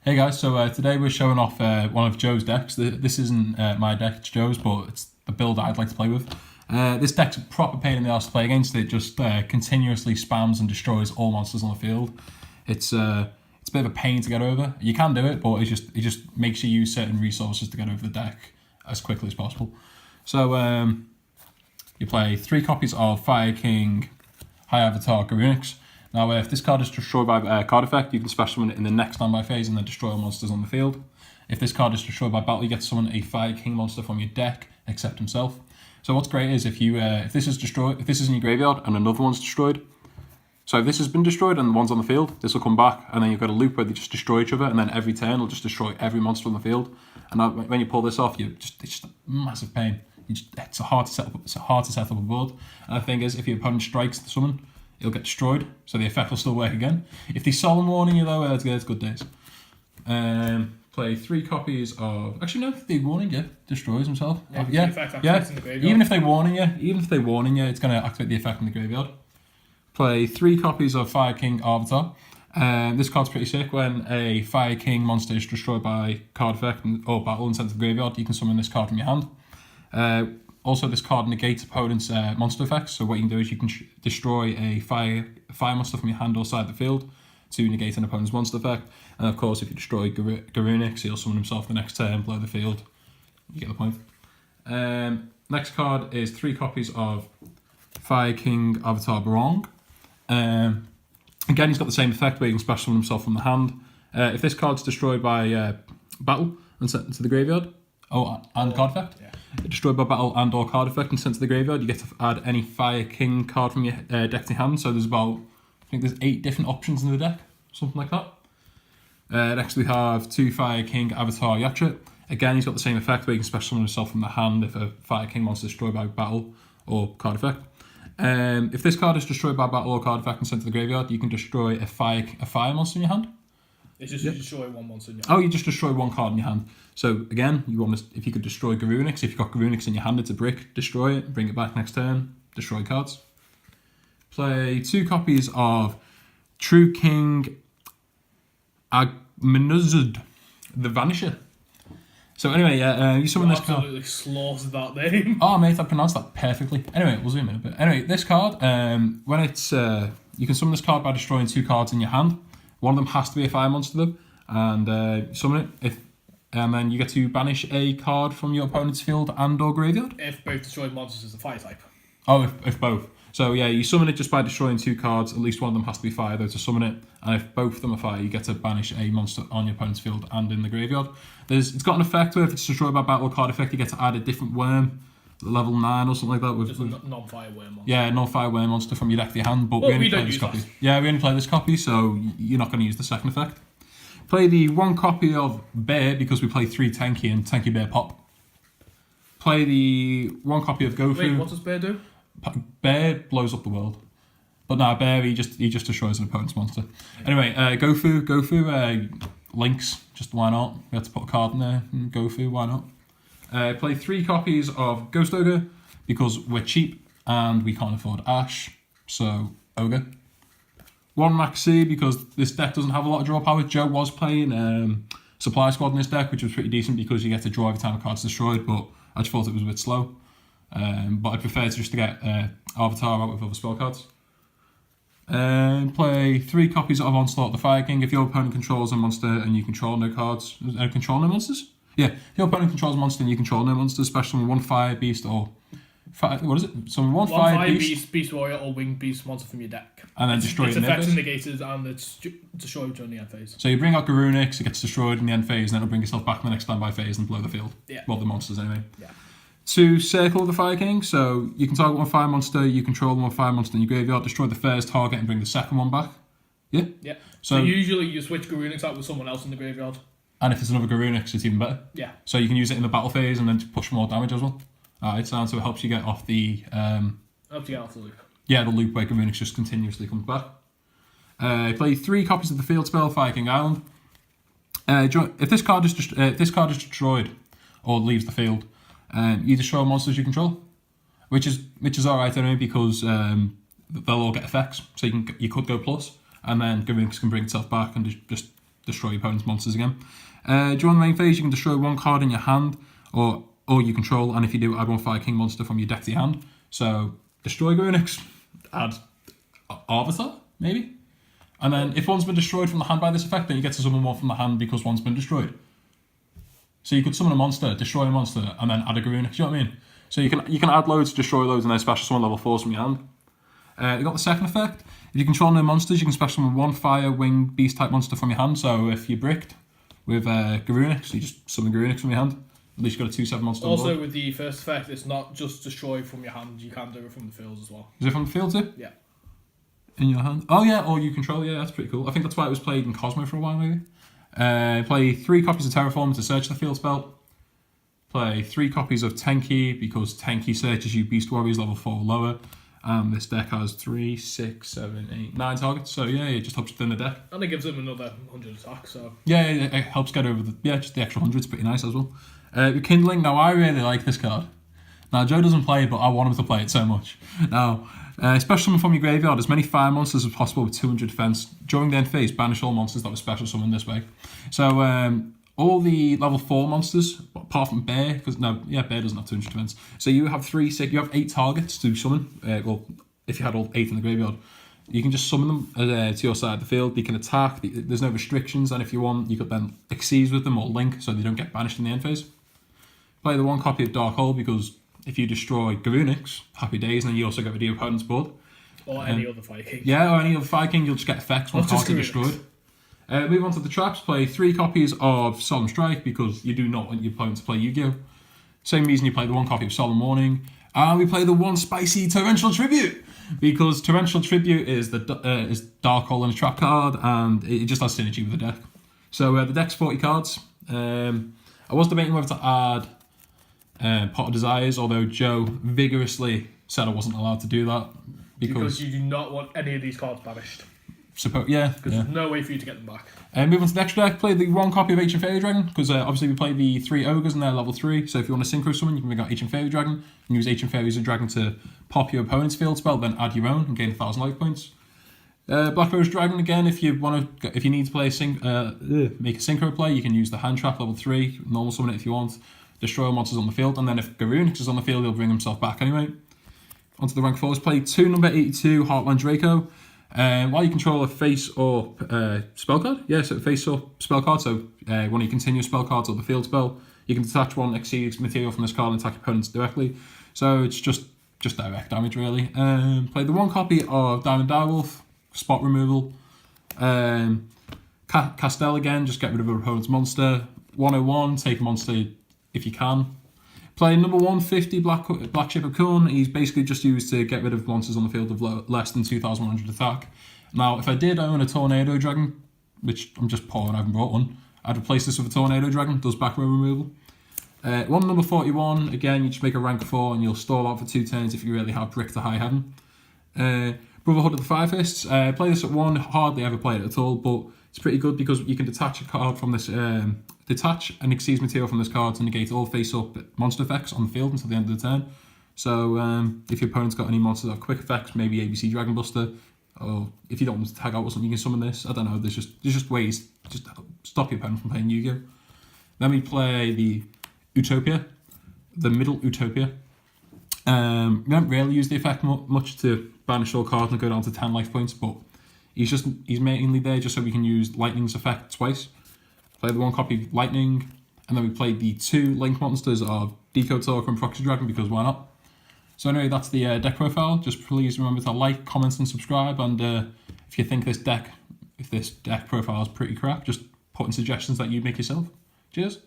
Hey guys, so today we're showing off one of Joe's decks. This isn't my deck, it's Joe's, but it's the build I'd like to play with. This deck's a proper pain in the arse to play against. It just continuously spams and destroys all monsters on the field. It's a bit of a pain to get over. You can do it, but it just makes you use certain resources to get over the deck as quickly as possible. So you play 3 copies of Fire King High Avatar Garunix. Now, if this card is destroyed by card effect, you can special summon it in the next standby phase and then destroy all monsters on the field. If this card is destroyed by battle, you get to summon a Fire King monster from your deck, except himself. So what's great is if this is destroyed, if this is in your graveyard and another one's destroyed, so if this has been destroyed and one's on the field, this will come back, and then you've got a loop where they just destroy each other, and then every turn will just destroy every monster on the field. And when you pull this off, it's just a massive pain. It's hard to set up. It's hard to set up a board. And the thing is, if your opponent strikes the summon, it'll get destroyed, so the effect will still work again. If they solemn warning you though, it's good days. Play 3 copies of. Actually, no. If they warning you, destroys himself. Yeah. Even if they warning you, it's going to activate the effect in the graveyard. Play 3 copies of Fire King Avatar. This card's pretty sick. When a Fire King monster is destroyed by card effect or battle and sent to the graveyard, you can summon this card from your hand. Also, this card negates opponent's monster effects. So what you can do is you can destroy a fire monster from your hand or side of the field to negate an opponent's monster effect. And of course, if you destroy Garunix, he'll summon himself the next turn, blow the field. You get the point. Next card is 3 copies of Fire King Avatar Barong. Again, he's got the same effect where he can special summon himself from the hand. If this card's destroyed by battle and sent to the graveyard, and card effect. Yeah. Destroyed by battle and or card effect and sent to the graveyard, you get to add any Fire King card from your deck to your hand. So there's I think there's 8 different options in the deck, something like that. Next we have 2 Fire King Avatar Yatra. Again, he's got the same effect where you can special summon himself from the hand if a Fire King monster is destroyed by battle or card effect. If this card is destroyed by battle or card effect and sent to the graveyard, you can destroy a fire monster in your hand. It's just you destroy one monster in your hand. Oh, you just destroy one card in your hand. So again, if you could destroy Garunix, if you've got Garunix in your hand, it's a brick, destroy it, bring it back next turn, destroy cards. Play 2 copies of True King Agmenuzud, the Vanisher. So anyway, you summon this card. Absolutely slaughtered that name. Oh mate, I pronounced that perfectly. Anyway, we'll zoom in a bit. Anyway, this card, when it's you can summon this card by destroying 2 cards in your hand. One of them has to be a fire monster though, and summon it. And then you get to banish a card from your opponent's field and or graveyard. If both destroyed monsters is a fire type. Oh, if both. So yeah, you summon it just by destroying 2 cards. At least one of them has to be fire though to summon it. And if both of them are fire, you get to banish a monster on your opponent's field and in the graveyard. It's got an effect where if it's destroyed by battle or card effect, you get to add a different worm, level 9 or something like that. Just a non-fire worm monster. Yeah, non-fire worm monster from your deck to your hand. But well, we only play this copy. Yeah, we only play this copy, so you're not going to use the second effect. Play the 1 copy of Bear because we play 3 Tanky and Tanky Bear Pop. Play the 1 copy of Gofu. Wait, what does Bear do? Bear blows up the world. But no, Bear, he just destroys an opponent's monster. Anyway, Gofu, links, just why not? We had to put a card in there. Gofu, why not? Play 3 copies of Ghost Ogre because we're cheap and we can't afford Ash. So, Ogre. 1 Maxi because this deck doesn't have a lot of draw power. Joe was playing Supply Squad in this deck, which was pretty decent because you get to draw every time a card's destroyed, but I just thought it was a bit slow. But I'd prefer to get Avatar out with other spell cards. Play 3 copies of Onslaught the Fire King. If your opponent controls a monster and you control no cards, control no monsters? Yeah, if your opponent controls a monster and you control no monsters, special summon 1 Fire Beast or what is it? Summon 1 Fire Beast Warrior or Winged Beast monster from your deck. And then destroy it in the end phase. Its effects negated and it's destroyed during the end phase. So you bring out Garunix, it gets destroyed in the end phase, and then it'll bring itself back in the next standby phase and blow the field. Yeah. Well, the monsters anyway. Yeah. 2 Circle the Fire King, so you can target 1 fire monster, you control 1 fire monster in your graveyard, destroy the first target and bring the second one back. Yeah? Yeah. So usually you switch Garunix out with someone else in the graveyard. And if it's another Garunix, it's even better. Yeah. So you can use it in the battle phase and then push more damage as well. Alright, so it helps you get off the... Helps you get off the loop. Yeah, the loop where Garunix just continuously comes back. Play 3 copies of the field spell, Fire King Island. If this card is destroyed or leaves the field, you destroy monsters you control, which is alright anyway because they'll all get effects. So you could go plus, and then Garunix can bring itself back and just destroy your opponent's monsters again. During the main phase, you can destroy one card in your hand or you control, and if you do, add one Fire King monster from your deck to your hand. So destroy Garunix, add Arbiter, maybe? And then if one's been destroyed from the hand by this effect, then you get to summon one from the hand because one's been destroyed. So you could summon a monster, destroy a monster, and then add a Garunix, you know what I mean? So you can add loads, destroy loads, and then special summon level 4s from your hand. You got the second effect. If you control no monsters, you can special summon one Fire, Wing, Beast type monster from your hand. So if you're bricked with Garunix, you just summon Garunix from your hand. At least you got a 2/7 monster. Also, with the first effect, it's not just destroy from your hand, you can do it from the fields as well. Is it from the field too? Yeah. In your hand? Oh yeah, or you control, yeah, that's pretty cool. I think that's why it was played in Cosmo for a while, maybe. Play 3 copies of Terraform to search the field spell. Play 3 copies of Tenki because Tenki searches you Beast Warriors level 4 or lower. This deck has 3, 6, 7, 8, 9 targets. So yeah, it just helps you thin the deck. And it gives them another 100 attack, so... Yeah, it helps get over the... Yeah, just the extra 100's pretty nice as well. Rekindling, now I really like this card. Now Joe doesn't play it, but I want him to play it so much. Now, special summon from your graveyard as many fire monsters as possible with 200 defense. During the end phase, banish all monsters that were special summoned this way. So, all the level 4 monsters, apart from Bear, because Bear doesn't have 200 defense. So you have 8 targets to summon. Well, if you had all 8 in the graveyard, you can just summon them to your side of the field. They can attack. There's no restrictions, and if you want, you could then Xyz with them or link, so they don't get banished in the end phase. Play the 1 copy of Dark Hole because if you destroy Garunix, happy days, and then you also get rid of your opponent's board. Or any other Fire King. Yeah, or any other Fire King, you'll just get effects when cards are destroyed. Move on to the traps. Play 3 copies of Solemn Strike because you do not want your opponent to play Yu-Gi-Oh! Same reason you play the 1 copy of Solemn Warning. And we play the 1 spicy Torrential Tribute because Torrential Tribute is is Dark Hole and a trap card, and it just has synergy with the deck. So the deck's 40 cards. I was debating whether to add Pot of Desires, although Joe vigorously said I wasn't allowed to do that because you do not want any of these cards banished. Because there's no way for you to get them back. Move on to the next deck. Play the 1 copy of Ancient Fairy Dragon because obviously we play the 3 Ogres and they're level 3. So if you want to synchro summon, you can bring out Ancient Fairy Dragon and use Ancient Fairy as a dragon to pop your opponent's field spell, then add your own and gain 1,000 life points. Black Rose Dragon again. If you need to play make a synchro play, you can use the Hand Trap level 3. Normal summon it if you want. Destroy all monsters on the field, and then if Garunix is on the field, he'll bring himself back anyway. Onto the rank 4s. Play 2 number 82 Heartland Draco. While you control a face-up spell card, so face-up spell card, so one of your continuous spell cards or the field spell, you can detach 1 Xyz material from this card and attack your opponents directly. So it's just direct damage, really. Play the 1 copy of Diamond Direwolf, spot removal. Castell again, just get rid of your opponent's monster. 101, take a monster if you can. Play number 150 Black Ship of Khorne. He's basically just used to get rid of monsters on the field of less than 2,100 attack. Now, if I did own a Tornado Dragon, which I'm just poor and I haven't brought one, I'd replace this with a Tornado Dragon, does back row removal. 1 number 41, again, you just make a rank 4 and you'll stall out for 2 turns if you really have Brick to High Heaven. Brotherhood of the Five Fists. Play this at 1, hardly ever play it at all, but it's pretty good because you can detach a card from this... detach an Xyz material from this card to negate all face-up monster effects on the field until the end of the turn. So if your opponent's got any monsters that have quick effects, maybe ABC Dragon Buster, or if you don't want to tag out or something, you can summon this. I don't know, there's just ways to just stop your opponent from playing Yu-Gi-Oh! Then we play the Utopia, the middle Utopia. We don't really use the effect much to banish all cards and go down to 10 life points, but he's mainly there just so we can use Lightning's effect twice. Play the 1 copy of Lightning, and then we played the 2 Link monsters of Decode Talker and Proxy Dragon because why not? So anyway, that's the deck profile. Just please remember to like, comment, and subscribe. And if you think this deck profile is pretty crap, just put in suggestions that you'd make yourself. Cheers.